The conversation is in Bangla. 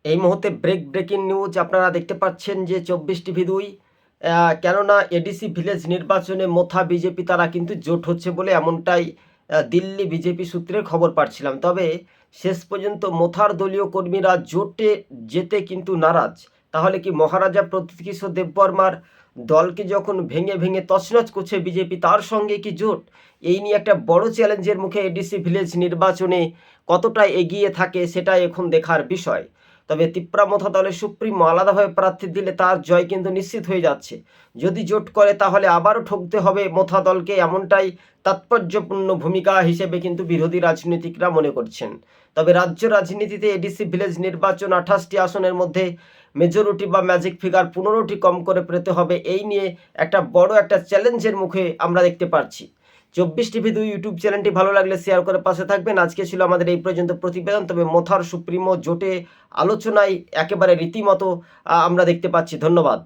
এই মুহূর্তে ব্রেকিং নিউজ আপনারা দেখতে পাচ্ছেন যে 24 টিভি 2 কেননা এডিসি ভিলেজ নির্বাচনে মোথা বিজেপি তারা কিন্তু জোট হচ্ছে বলে এমনটাই দিল্লি বিজেপি সূত্রে খবর পাচ্ছিলাম। তবে শেষ পর্যন্ত মোথার দলীয় কর্মীরা জোটে যেতে কিন্তু নারাজ। তাহলে কি মহারাজা প্রতীকিশোর দেববর্মার দলকে যখন ভেঙে ভেঙে তছনছ করছে বিজেপি, তার সঙ্গে কি জোট? এই নিয়ে একটা বড় চ্যালেঞ্জের মুখে এডিসি ভিলেজ নির্বাচনে কতটা এগিয়ে থাকে সেটাই এখন দেখার বিষয়। তবে তিপ্রামথা দলের সুপ্রিমো আলাদাভাবে প্রার্থী দিলে তার জয় কিন্তু নিশ্চিত হয়ে যাচ্ছে। যদি জোট করে তাহলে আবারও ঠকতে হবে মথা দলকে, এমনটাই তাৎপর্যপূর্ণ ভূমিকা হিসেবে কিন্তু বিরোধী রাজনীতিকরা মনে করছেন। তবে রাজ্য রাজনীতিতে এডিসি ভিলেজ নির্বাচন 28টি আসনের মধ্যে মেজরিটি বা ম্যাজিক ফিগার 15টি কম করে পেতে হবে, এই নিয়ে একটা বড় একটা চ্যালেঞ্জের মুখে আমরা দেখতে পাচ্ছি। 24 টিভি 2 ইউটিউব চ্যানেলটি ভালো লাগলে শেয়ার করে পাশে থাকবেন। আজকে ছিল আমাদের এই পর্যন্ত প্রতিবেদন। তবে মোথার সুপ্রিমো জোটে আলোচনায় একেবারে রীতিমতো আমরা দেখতে পাচ্ছি। ধন্যবাদ।